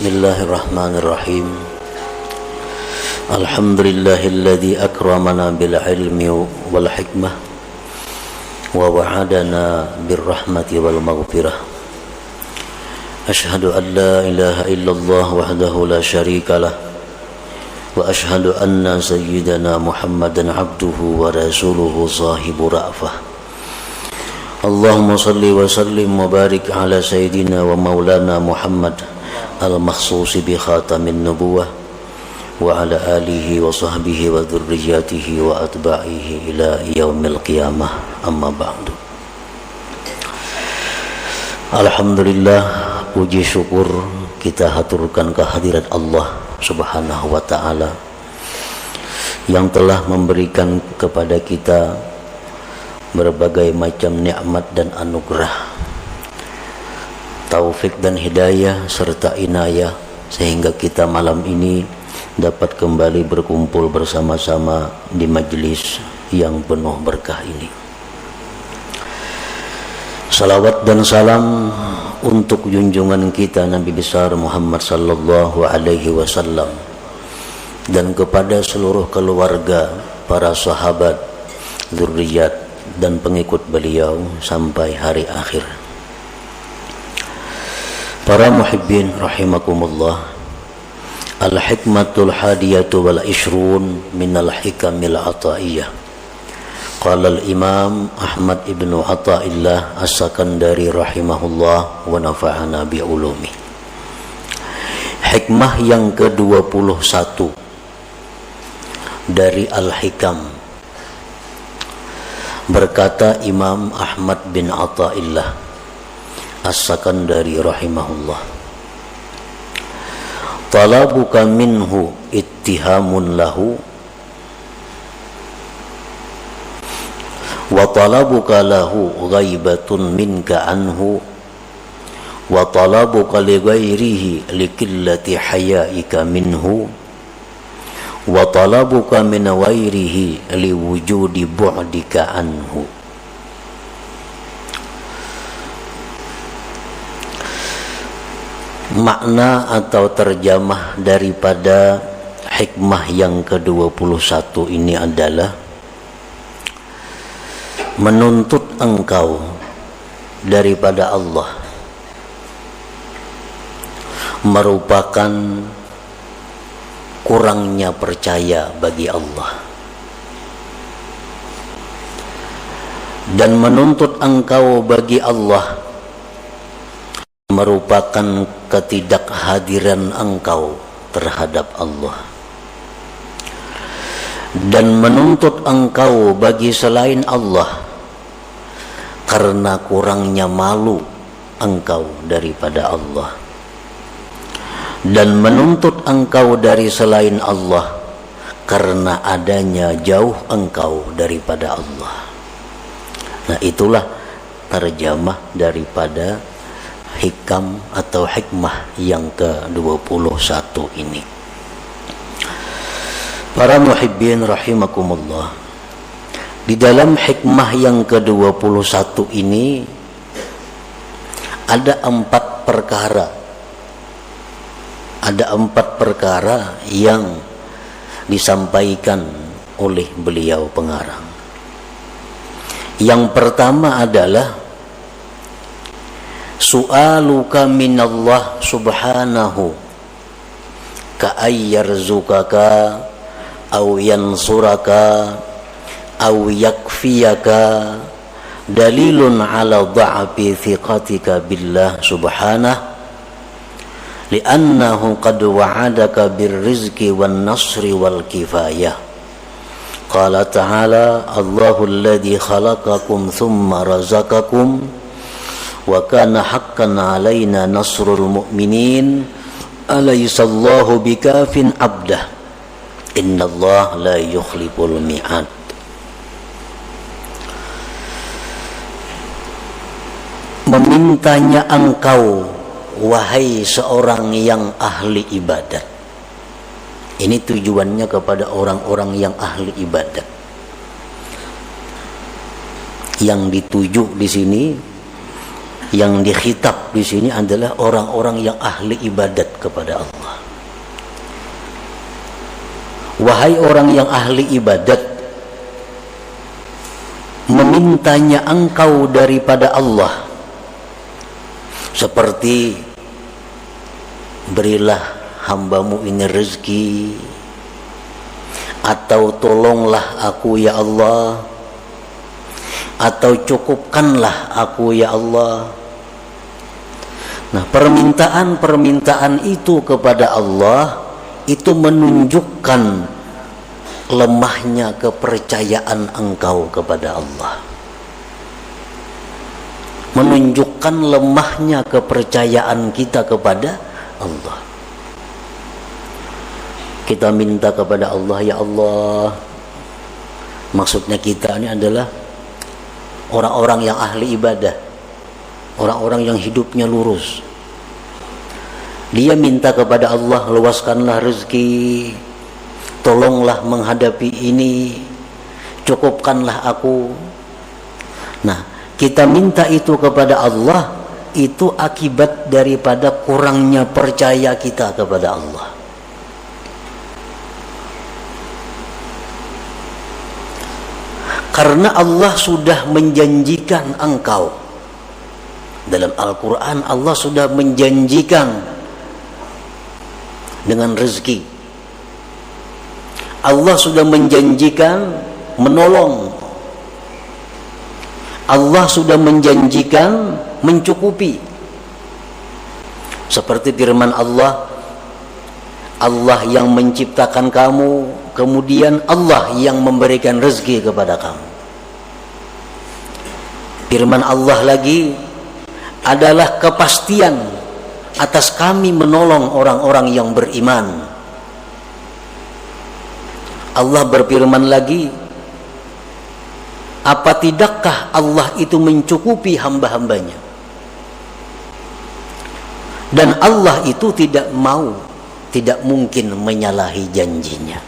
Bismillahirrahmanirrahim. Alhamdulillahilladzi akramana bil ilmi wal hikmah wa wa'adana bir rahmati wal maghfirah. Ashhadu an la ilaha illallah wahdahu la syarikalah wa ashhadu anna sayyidana Muhammadan abduhu wa rasuluhu sahibu ra'fah. Allahumma salli wa sallim wa barik ala sayyidina wa maulana Muhammad al-makhsusi bi khatamin nubuwah wa ala alihi wa sahbihi wa dhurriyyatihi wa atba'ihi ila yaumil qiyamah, amma ba'du. Alhamdulillah, puji syukur kita haturkan kehadirat Allah subhanahu wa ta'ala yang telah memberikan kepada kita berbagai macam nikmat dan anugerah, taufik dan hidayah serta inayah, sehingga kita malam ini dapat kembali berkumpul bersama-sama di majlis yang penuh berkah ini. Salawat dan salam untuk junjungan kita Nabi besar Muhammad sallallahu alaihi wasallam dan kepada seluruh keluarga, para sahabat, zuriat dan pengikut beliau sampai hari akhir. Para muhibbin rahimakumullah, al-hikmatul hadiyatu wal ishrun minal hikamil ataiyah. Qala al-imam Ahmad ibnu Athaillah as-Sakandari rahimahullah wa nafa'ana bi'ulumi. Hikmah yang ke-21 dari al-hikam. Berkata Imam Ahmad bin Athaillah as-Sakandari rahimahullah, talabuka minhu ittihamun lahu wa talabuka lahu ghaibatun minka anhu wa talabuka li ghairihi likillati hayaika minhu wa talabuka min ghairihi liwujudi bu'dika anhu. Makna atau terjemah daripada hikmah yang ke-21 ini adalah menuntut engkau daripada Allah merupakan kurangnya percaya bagi Allah, dan menuntut engkau bagi Allah merupakan ketidakhadiran engkau terhadap Allah, dan menuntut engkau bagi selain Allah karena kurangnya malu engkau daripada Allah, dan menuntut engkau dari selain Allah karena adanya jauh engkau daripada Allah. Nah, itulah terjemah daripada hikam atau hikmah yang ke-21 ini. Para muhibbin rahimakumullah, di dalam hikmah yang ke-21 ini ada 4 perkara. Ada 4 perkara yang disampaikan oleh beliau pengarang. Yang pertama adalah su'aluka minallah subhanahu ka'ayyarzukaka aw yansuraka aw yakfiyaka dalilun ala dha'fi thiqatika billah subhanahu li'annahu qad wa'adaka birrizqi wan nasri wal kifayah. Qala ta'ala Allahu alladhi khalaqakum thumma razaqakum wa kana haqqan alaina nasrul mu'minin alaysallahu bikafin abdah innallaha la yukhliful mi'ad. Memintanya engkau wahai seorang yang ahli ibadat. Ini tujuannya kepada orang-orang yang ahli ibadat. Yang dituju di sini Yang dikhitab di sini adalah orang-orang yang ahli ibadat kepada Allah. Wahai orang yang ahli ibadat, memintanya engkau daripada Allah seperti berilah hambamu ini rezeki, atau tolonglah aku ya Allah, atau cukupkanlah aku ya Allah. Nah, permintaan itu kepada Allah itu menunjukkan lemahnya kepercayaan engkau kepada Allah, menunjukkan lemahnya kepercayaan kita kepada Allah. Kita minta kepada Allah, ya Allah, maksudnya kita ini adalah orang-orang yang ahli ibadah, orang-orang yang hidupnya lurus. Dia minta kepada Allah, luaskanlah rezeki, tolonglah menghadapi ini, cukupkanlah aku. Nah, kita minta itu kepada Allah, itu akibat daripada kurangnya percaya kita kepada Allah. Karena Allah sudah menjanjikan engkau. Dalam Al-Quran Allah sudah menjanjikan dengan rezeki. Allah sudah menjanjikan menolong. Allah sudah menjanjikan mencukupi. Seperti firman Allah, Allah yang menciptakan kamu, kemudian Allah yang memberikan rezeki kepada kamu. Firman Allah lagi adalah kepastian atas kami menolong orang-orang yang beriman. Allah berfirman lagi, apa tidakkah Allah itu mencukupi hamba-hambanya? Dan Allah itu tidak mungkin menyalahi janjinya.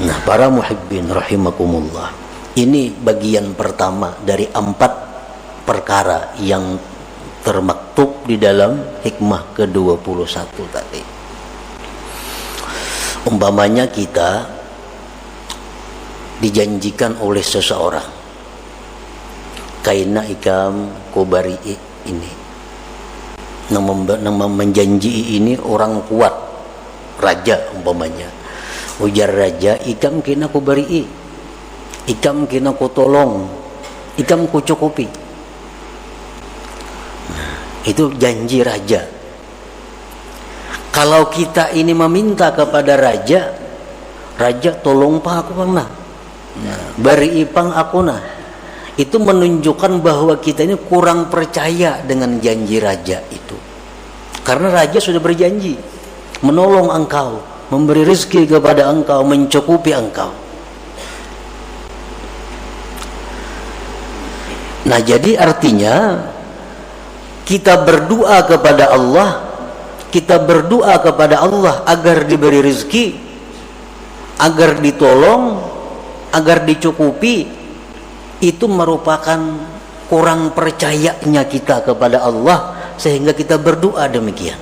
Nah, para muhibbin rahimakumullah, ini bagian pertama dari 4 perkara yang termaktub di dalam hikmah ke-21 tadi. Umpamanya kita dijanjikan oleh seseorang, kaina ikam kubari ini, nama menjanji ini orang kuat, raja umpamanya, ujar raja, ikam kena kubari, ikam kena ku tolong, ikam ku cukupi. Itu janji raja. Kalau kita ini meminta kepada raja, raja tolong pak aku pang nah, beri ipang aku nah, itu menunjukkan bahwa kita ini kurang percaya dengan janji raja itu. Karena raja sudah berjanji menolong engkau, memberi rezeki kepada engkau, mencukupi engkau. Nah, jadi artinya kita berdoa kepada Allah, kita berdoa kepada Allah agar diberi rezeki, agar ditolong, agar dicukupi, itu merupakan kurang percayanya kita kepada Allah sehingga kita berdoa demikian.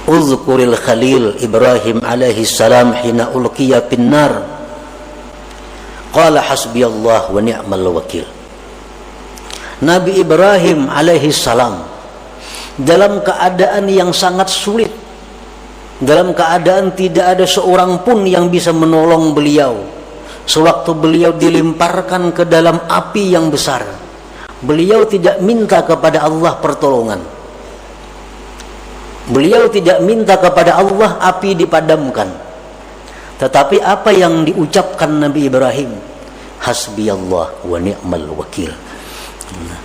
Uzkuril Khalil Ibrahim alaihi salam hina ulqiya finnar qala hasbiyallah wa ni'mal wakil. Nabi Ibrahim alaihi salam dalam keadaan yang sangat sulit, dalam keadaan tidak ada seorang pun yang bisa menolong beliau, sewaktu beliau dilemparkan ke dalam api yang besar, beliau tidak minta kepada Allah pertolongan, beliau tidak minta kepada Allah api dipadamkan, tetapi apa yang diucapkan Nabi Ibrahim, hasbiyallah wa ni'mal wakil.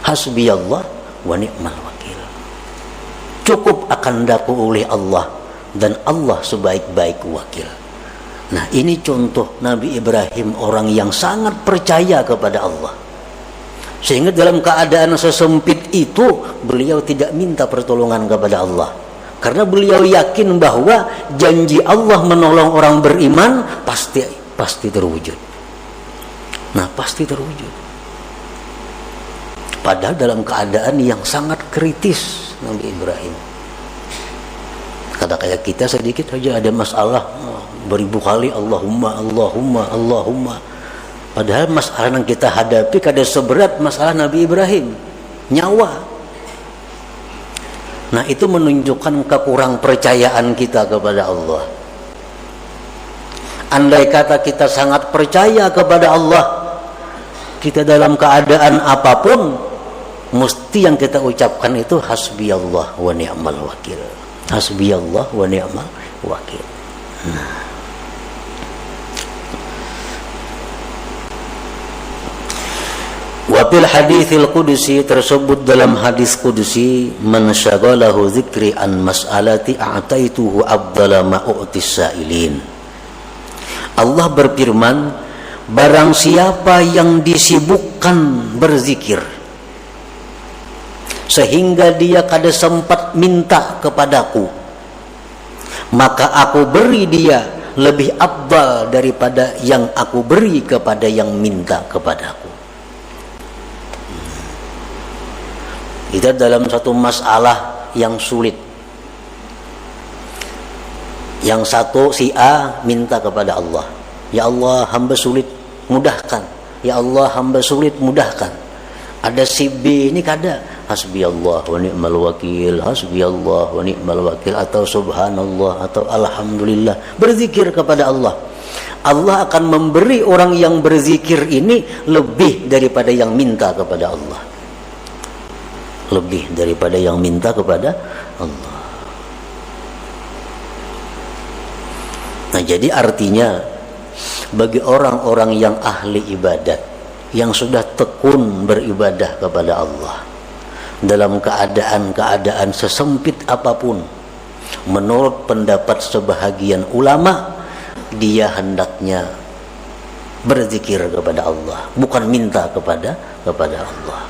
Hasbiyallah wa ni'mal wakil. Cukup akan daku oleh Allah dan Allah sebaik-baik wakil. Nah, ini contoh Nabi Ibrahim, orang yang sangat percaya kepada Allah, sehingga dalam keadaan sesempit itu beliau tidak minta pertolongan kepada Allah, karena beliau yakin bahwa janji Allah menolong orang beriman pasti terwujud. Nah pasti terwujud. Padahal dalam keadaan yang sangat kritis Nabi Ibrahim. Kata kayak kita sedikit saja ada masalah, beribu kali Allahumma, Allahumma, Allahumma. Padahal masalah yang kita hadapi kada seberat masalah Nabi Ibrahim, nyawa. Nah itu menunjukkan kekurang percayaan kita kepada Allah. Andai kata kita sangat percaya kepada Allah, kita dalam keadaan apapun, mesti yang kita ucapkan itu hasbiyallah wa ni'mal wakil. Hasbiyallah wa ni'mal wakil. Wa fil haditsil qudsi, tersebut dalam hadis qudsi, man syaghalahu dzikri an mas'alati a'taituhu afdala ma u'tis sa'ilin. Allah berfirman, barang siapa yang disibukkan berzikir sehingga dia kada sempat minta kepadaku, maka aku beri dia lebih afdal daripada yang aku beri kepada yang minta kepadaku. Kita dalam satu masalah yang sulit, yang satu si A minta kepada Allah, ya Allah hamba sulit mudahkan, ya Allah hamba sulit mudahkan. Ada si B ini kada, hasbiyallah wa ni'mal wakil, hasbiyallah wa ni'mal wakil, atau subhanallah, atau alhamdulillah, berzikir kepada Allah. Allah akan memberi orang yang berzikir ini lebih daripada yang minta kepada Allah, lebih daripada yang minta kepada Allah. Nah jadi artinya bagi orang-orang yang ahli ibadat, yang sudah tekun beribadah kepada Allah dalam keadaan-keadaan sesempit apapun, menurut pendapat sebahagian ulama, dia hendaknya berzikir kepada Allah, bukan minta kepada Allah.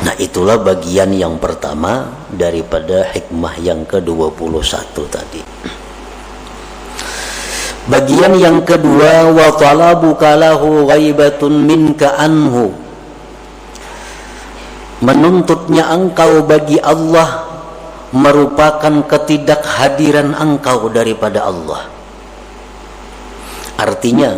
Nah itulah bagian yang pertama daripada hikmah yang ke-21 tadi. Bagian yang kedua, wa talabuka lahu ghaibatun minka anhu, menuntutnya engkau bagi Allah merupakan ketidakhadiran engkau daripada Allah. Artinya,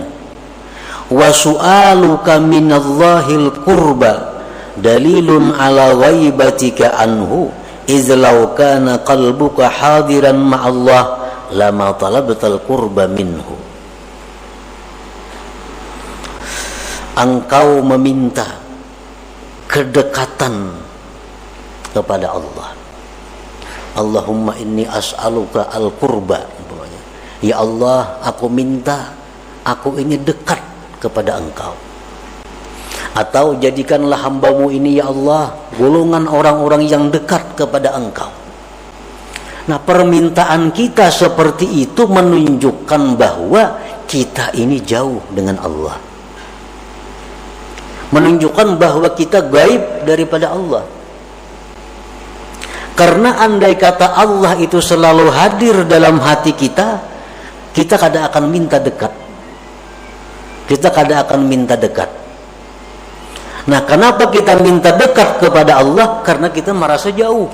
wa su'aluka minallahil qurba dalilun ala ghaibatika anhu, iz law kana qalbuka hadiran ma'allah lama talabtal qurba minhu. Engkau meminta kedekatan kepada Allah. Allahumma inni as'aluka al-qurba, ya Allah aku minta, aku ini dekat kepada engkau. Atau jadikanlah hambamu ini ya Allah golongan orang-orang yang dekat kepada engkau. Nah permintaan kita seperti itu menunjukkan bahwa kita ini jauh dengan Allah, menunjukkan bahwa kita gaib daripada Allah. Karena andai kata Allah itu selalu hadir dalam hati kita, kita kada akan minta dekat, kita kada akan minta dekat. Nah kenapa kita minta dekat kepada Allah? Karena kita merasa jauh.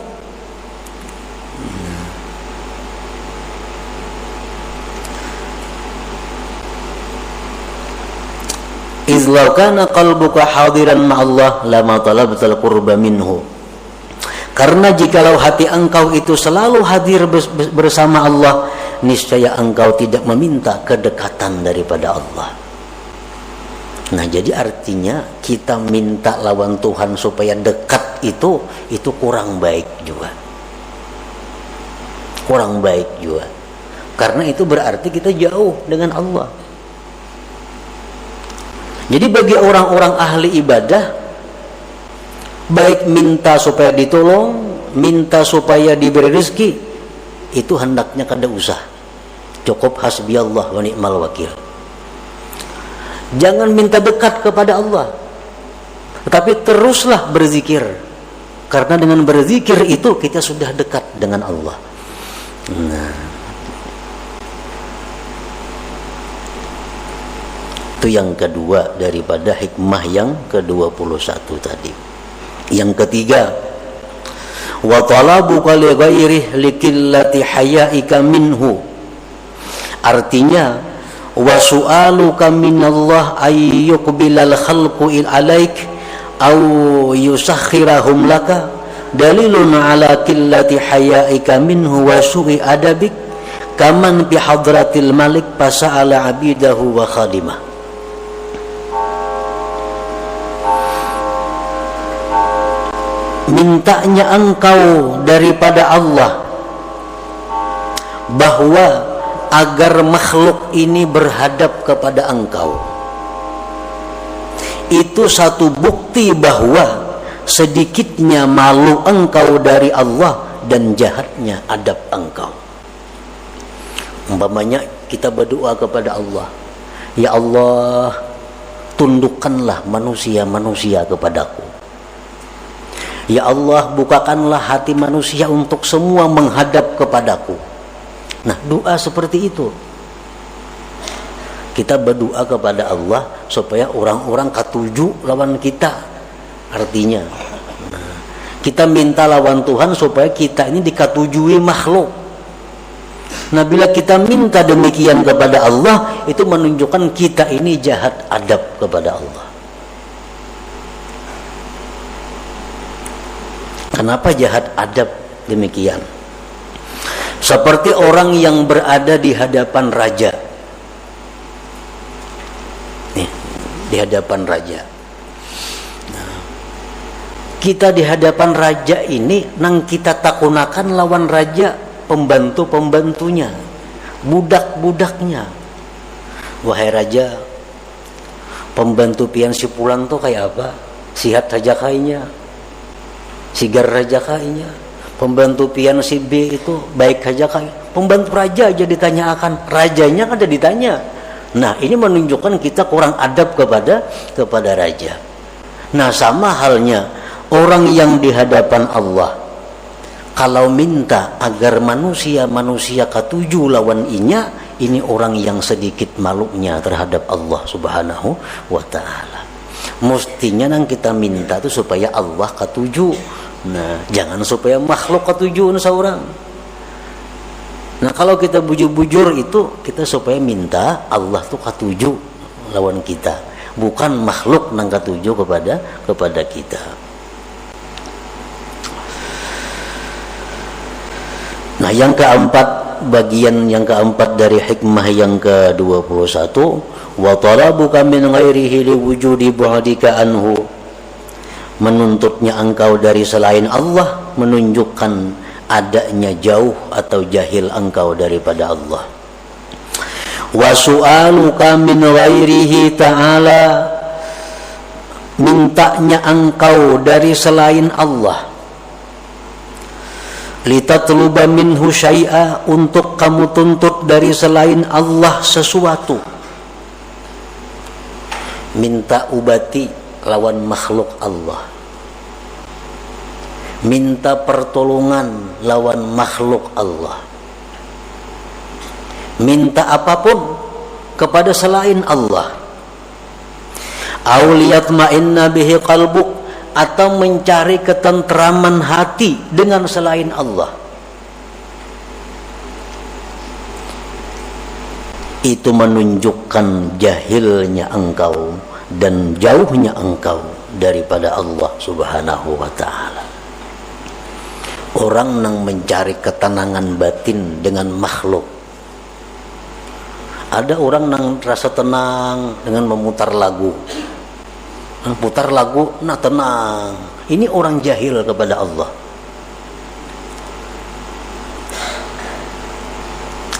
Izlau kana qalbuka hadiran ma'allah lama talabtal qurba minhu. Karena jikalau hati engkau itu selalu hadir bersama Allah, niscaya engkau tidak meminta kedekatan daripada Allah. Nah jadi artinya kita minta lawan Tuhan supaya dekat itu kurang baik juga, kurang baik juga. Karena itu berarti kita jauh dengan Allah. Jadi bagi orang-orang ahli ibadah, baik minta supaya ditolong, minta supaya diberi rezeki, itu hendaknya kada usah, cukup hasbiyallah wa ni'mal wakil. Jangan minta dekat kepada Allah, tetapi teruslah berzikir, karena dengan berzikir itu kita sudah dekat dengan Allah. Nah, Itu yang kedua daripada hikmah yang ke-21 tadi. Yang ketiga, wa talabuka li ghairihi likillati hayaika minhu. Artinya, wa su'aluka minallah ay yuqbilal khalqu alaik aw yusakhirahum laka dalilun ala qillati hayaika minhu wa su'i adabik kaman bi hadratil malik fasa'ala abidahu wa khadimah. Mintanya engkau daripada Allah bahwa agar makhluk ini berhadap kepada engkau, itu satu bukti bahwa sedikitnya malu engkau dari Allah dan jahatnya adab engkau. Umpamanya kita berdoa kepada Allah, ya Allah, tundukkanlah manusia-manusia kepadaku. Ya Allah, bukakanlah hati manusia untuk semua menghadap kepadaku. Nah, doa seperti itu. Kita berdoa kepada Allah supaya orang-orang katuju lawan kita. Artinya, kita minta lawan Tuhan supaya kita ini dikatujui makhluk. Nah, bila kita minta demikian kepada Allah, itu menunjukkan kita ini jahat adab kepada Allah. Kenapa jahat adab demikian? Seperti orang yang berada di hadapan raja. Nih, di hadapan raja. Nah, kita di hadapan raja ini, nang kita takunakan lawan raja, pembantu-pembantunya, budak-budaknya. Wahai raja, pembantu pian si pulang tuh kayak apa? Sihat saja kayaknya, sigar raja kayaknya. Pembantu pian si B itu baik saja kayak. Pembantu raja aja ditanyakan, rajanya kan ada ditanya. Nah, ini menunjukkan kita kurang adab kepada raja. Nah, sama halnya orang yang di hadapan Allah, kalau minta agar manusia katuju lawan inya, ini orang yang sedikit malunya terhadap Allah Subhanahu wa ta'ala. Mestinya nang kita minta itu supaya Allah katuju. Nah, jangan supaya makhluk katuju seorang. Nah, kalau kita bujur-bujur itu, kita supaya minta Allah tuh katuju lawan kita, bukan makhluk nang katuju kepada kita. Nah, yang keempat, bagian yang keempat dari hikmah yang ke-21, wa talabuka min ghairihi liwujudi bu'dika anhu. Menuntutnya engkau dari selain Allah menunjukkan adanya jauh atau jahil engkau daripada Allah. Wa su'aluka min ghairihi ta'ala, mintanya engkau dari selain Allah, litatluba minhu syai'a, untuk kamu tuntut dari selain Allah sesuatu. Minta ubati lawan makhluk Allah, minta pertolongan lawan makhluk Allah, minta apapun kepada selain Allah. Auliyatma'inna bihi qalbuk, atau mencari ketentraman hati dengan selain Allah. Itu menunjukkan jahilnya engkau dan jauhnya engkau daripada Allah Subhanahu wa ta'ala. Orang yang mencari ketenangan batin dengan makhluk. Ada orang yang rasa tenang dengan memutar lagu. Putar lagu, nah tenang. Ini orang jahil kepada Allah.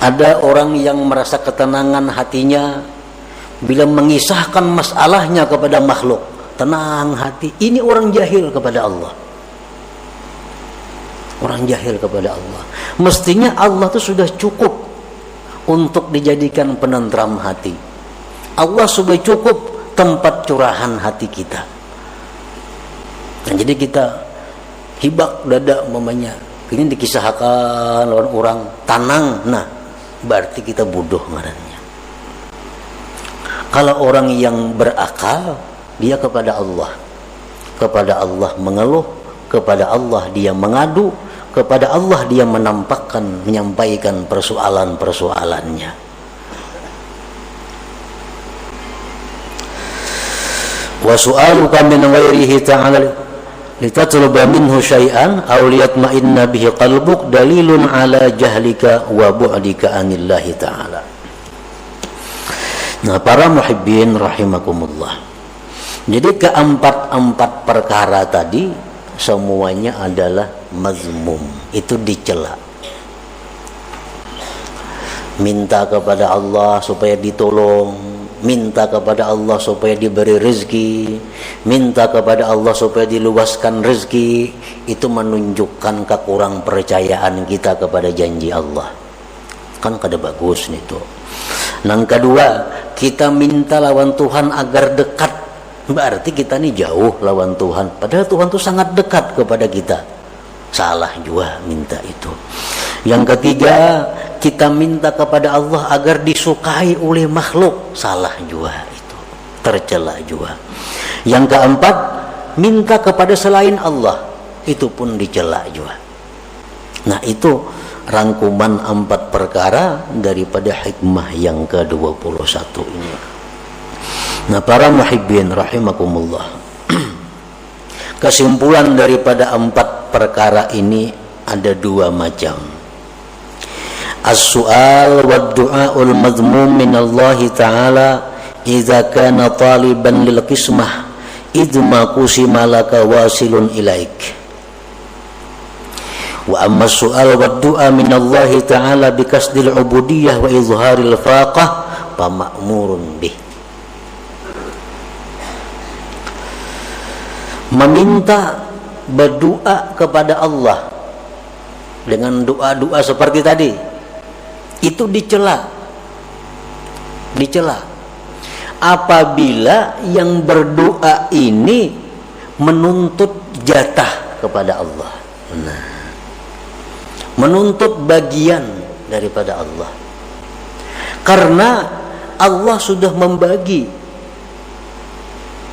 Ada orang yang merasa ketenangan hatinya bila mengisahkan masalahnya kepada makhluk. Tenang hati. Ini orang jahil kepada Allah. Orang jahil kepada Allah. Mestinya Allah itu sudah cukup untuk dijadikan penentram hati. Allah sudah cukup tempat curahan hati kita. Nah, jadi kita hibak dada umpamanya, ini dikisahkan lawan orang tanang, nah berarti kita bodoh ngarannya. Kalau orang yang berakal, dia kepada Allah mengeluh, kepada Allah dia mengadu, kepada Allah dia menyampaikan persoalan-persoalannya. Wa su'aluka min ghairihi ta'ala litatluba minhu syai'an aw liyatma'inna bihi qalbuk dalilun ala jahlika wa bu'dika anillahi ta'ala. Nah, para muhibbin rahimakumullah, jadi keempat perkara tadi semuanya adalah mazmum, itu dicela. Minta kepada Allah supaya ditolong, minta kepada Allah supaya diberi rezeki, minta kepada Allah supaya diluaskan rezeki, itu menunjukkan kekurang percayaan kita kepada janji Allah. Kan kada bagus nih tuh. Yang kedua, kita minta lawan Tuhan agar dekat, berarti kita nih jauh lawan Tuhan, padahal Tuhan tuh sangat dekat kepada kita. Salah juga minta itu. Yang ketiga, kita minta kepada Allah agar disukai oleh makhluk, salah juga itu, tercela juga. Yang keempat, minta kepada selain Allah, itu pun dicela juga. Nah, itu rangkuman 4 perkara daripada hikmah yang ke-21 ini. Nah, para muhibbin rahimakumullah, kesimpulan daripada 4 perkara ini ada 2 macam. As-su'al wa du'aul madhmum min Allah Ta'ala idza kana taliban lil qismah idma qusima laka wasilun ilaik. Wa amma as-su'al wa du'a min Allah Ta'ala bi kasdil ubudiyah wa izharil faqah fa ma'murun bih. Meminta, berdoa kepada Allah dengan doa-doa seperti tadi, itu dicela apabila yang berdoa ini menuntut jatah kepada Allah, nah, menuntut bagian daripada Allah, karena Allah sudah membagi.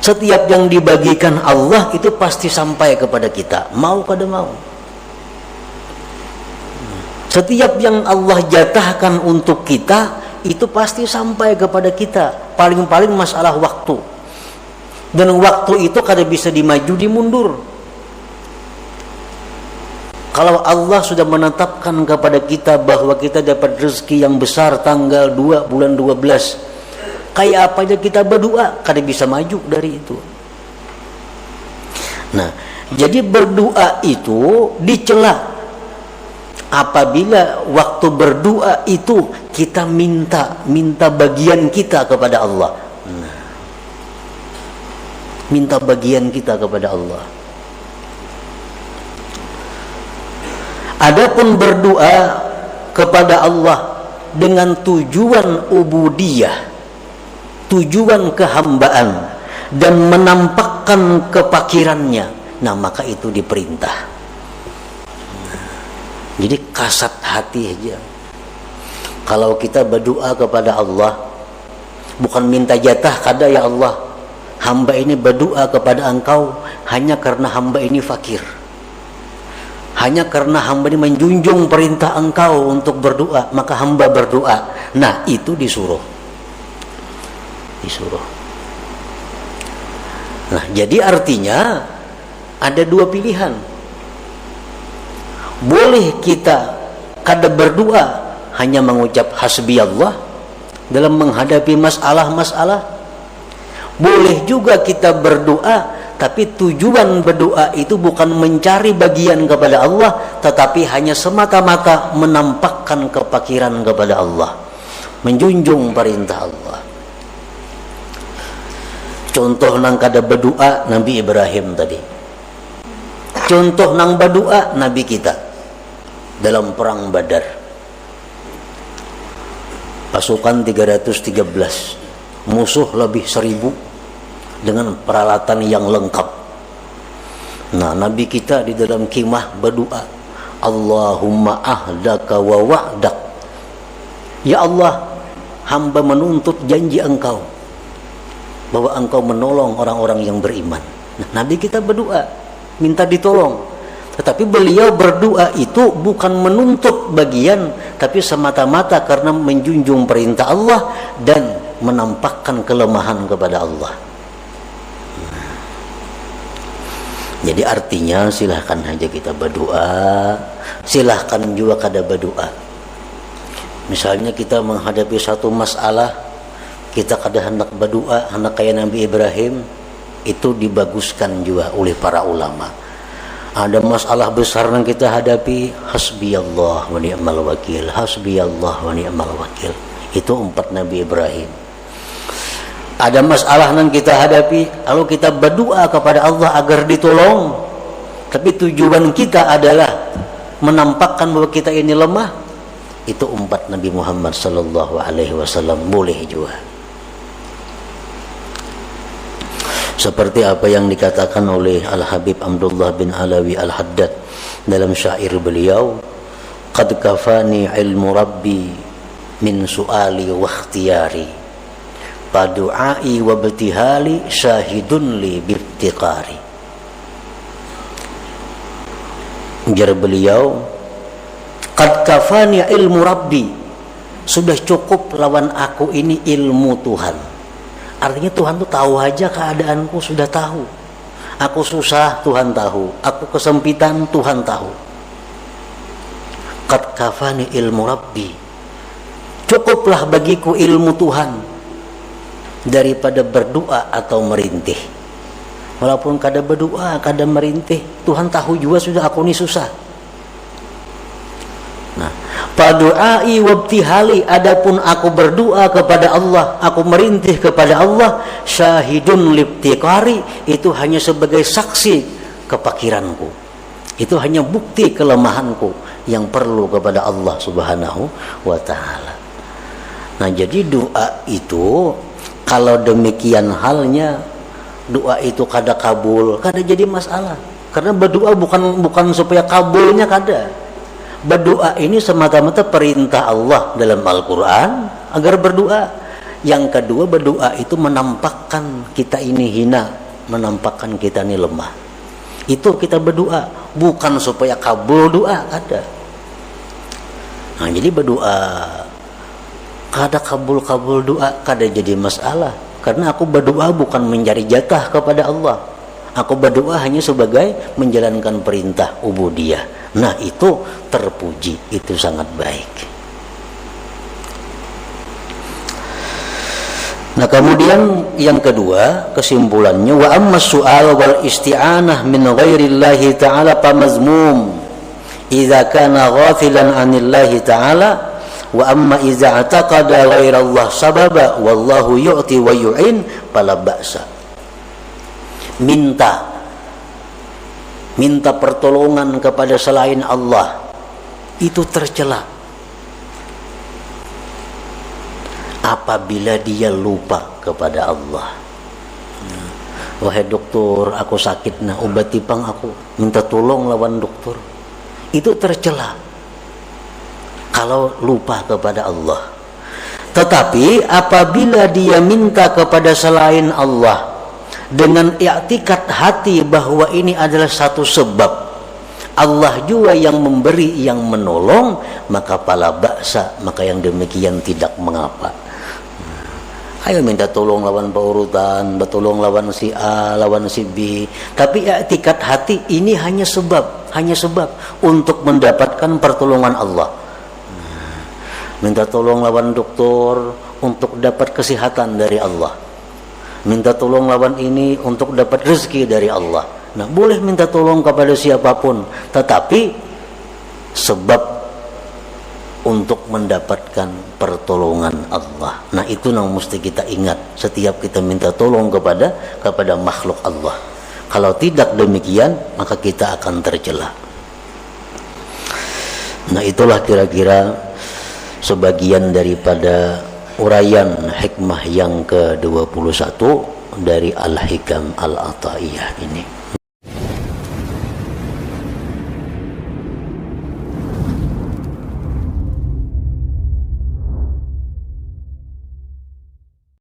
Setiap yang dibagikan Allah itu pasti sampai kepada kita, mau kada mau. Setiap yang Allah jatahkan untuk kita itu pasti sampai kepada kita. Paling-paling masalah waktu, dan waktu itu kada bisa dimaju dimundur. Kalau Allah sudah menetapkan kepada kita bahwa kita dapat rezeki yang besar tanggal 2 bulan 12, kayak apa aja kita berdoa kada bisa maju dari itu. Nah, jadi berdoa itu dicela apabila waktu berdoa itu kita minta bagian kita kepada Allah. Nah, minta bagian kita kepada Allah. Adapun berdoa kepada Allah dengan tujuan ubudiyah, tujuan kehambaan, dan menampakkan kepakirannya, nah maka itu diperintah. Jadi kasat hati aja. Kalau kita berdoa kepada Allah, bukan minta jatah kada, ya Allah, hamba ini berdoa kepada Engkau hanya karena hamba ini fakir, hanya karena hamba ini menjunjung perintah Engkau untuk berdoa, maka hamba berdoa. Nah, itu disuruh. Nah, jadi artinya ada 2 pilihan. Boleh kita kada berdoa, hanya mengucap hasbi Allah dalam menghadapi masalah-masalah. Boleh juga kita berdoa, tapi tujuan berdoa itu bukan mencari bagian kepada Allah, tetapi hanya semata-mata menampakkan kepakiran kepada Allah, menjunjung perintah Allah. Contoh nang kada berdoa Nabi Ibrahim tadi. Contoh nang berdoa Nabi kita dalam perang Badar. Pasukan 313, musuh lebih 1000 dengan peralatan yang lengkap. Nah, Nabi kita di dalam khimah berdoa, Allahumma ahdaka wa wa'dak. Ya Allah, hamba menuntut janji Engkau bahwa engkau menolong orang-orang yang beriman. Nah, Nabi kita berdoa minta ditolong, tetapi beliau berdoa itu bukan menuntut bagian, tapi semata-mata karena menjunjung perintah Allah dan menampakkan kelemahan kepada Allah. Jadi artinya silahkan aja kita berdoa, silahkan juga kada berdoa. Misalnya kita menghadapi satu masalah, kita kada hendak berdoa, hendak kayak Nabi Ibrahim, itu dibaguskan juga oleh para ulama. Ada masalah besar yang kita hadapi, hasbiyallah wa ni'mal wakil, hasbiyallah wa ni'mal wakil. Itu 4 Nabi Ibrahim. Ada masalah yang kita hadapi, lalu kita berdoa kepada Allah agar ditolong, tapi tujuan kita adalah menampakkan bahwa kita ini lemah. Itu 4 Nabi Muhammad sallallahu alaihi wasallam boleh juga. Seperti apa yang dikatakan oleh Al-Habib Abdullah bin Alawi Al-Haddad dalam syair beliau, qad kafani ilmu rabbi min su'ali wa ikhtiyari, padu'ai wa betihali syahidun li bibtiqari. Ujar beliau, qad kafani ilmu rabbi, sudah cukup lawan aku ini ilmu Tuhan. Artinya Tuhan tuh tahu aja keadaanku, sudah tahu. Aku susah, Tuhan tahu. Aku kesempitan, Tuhan tahu. Qad kafani ilmu rabbi, cukuplah bagiku ilmu Tuhan daripada berdoa atau merintih. Walaupun kada berdoa, kada merintih, Tuhan tahu juga sudah aku ini susah. Nah, padu'ai wabtihali, adapun aku berdoa kepada Allah, aku merintih kepada Allah, syahidun libtiqari, itu hanya sebagai saksi kepakiranku. Itu hanya bukti kelemahanku yang perlu kepada Allah Subhanahu wa ta'ala. Nah, jadi doa itu kalau demikian halnya, doa itu kada kabul, kada jadi masalah. Karena berdoa bukan supaya kabulnya kada. Berdoa ini semata-mata perintah Allah dalam Al-Quran agar berdoa. Yang kedua, berdoa itu menampakkan kita ini hina, menampakkan kita ini lemah. Itu kita berdoa, bukan supaya kabul doa, ada. Nah, jadi berdoa kada kabul doa, kada jadi masalah. Karena aku berdoa bukan mencari jatah kepada Allah. Aku berdoa hanya sebagai menjalankan perintah ubudiyah. Nah, itu terpuji, itu sangat baik. Nah, kemudian yang kedua, kesimpulannya, wa amma su'al wal isti'anah min ghairillahi ta'ala pamazmum idza kana ghafilan 'anillahi ta'ala, wa amma idza ataqada ghairallah sababa wallahu yu'ti wa yu'in fala ba'sa. Minta pertolongan kepada selain Allah itu tercela apabila dia lupa kepada Allah. Wahai dokter, aku sakit, nah obati pang aku, minta tolong lawan dokter. Itu tercela kalau lupa kepada Allah. Tetapi apabila dia minta kepada selain Allah dengan i'tikad hati bahwa ini adalah satu sebab, Allah juga yang memberi, yang menolong, maka pala baksa, maka yang demikian tidak mengapa. Ayo minta tolong lawan paurutan, bertolong lawan si A, lawan si B, tapi i'tikad hati ini hanya sebab untuk mendapatkan pertolongan Allah. Minta tolong lawan dokter untuk dapat kesehatan dari Allah. Minta tolong lawan ini untuk dapat rezeki dari Allah. Nah, boleh minta tolong kepada siapapun, tetapi sebab untuk mendapatkan pertolongan Allah. Nah, itu yang mesti kita ingat setiap kita minta tolong kepada makhluk Allah. Kalau tidak demikian, maka kita akan tercela. Nah, itulah kira-kira sebagian daripada uraian hikmah yang ke-21 dari Al-Hikam Al-Ata'iyah ini.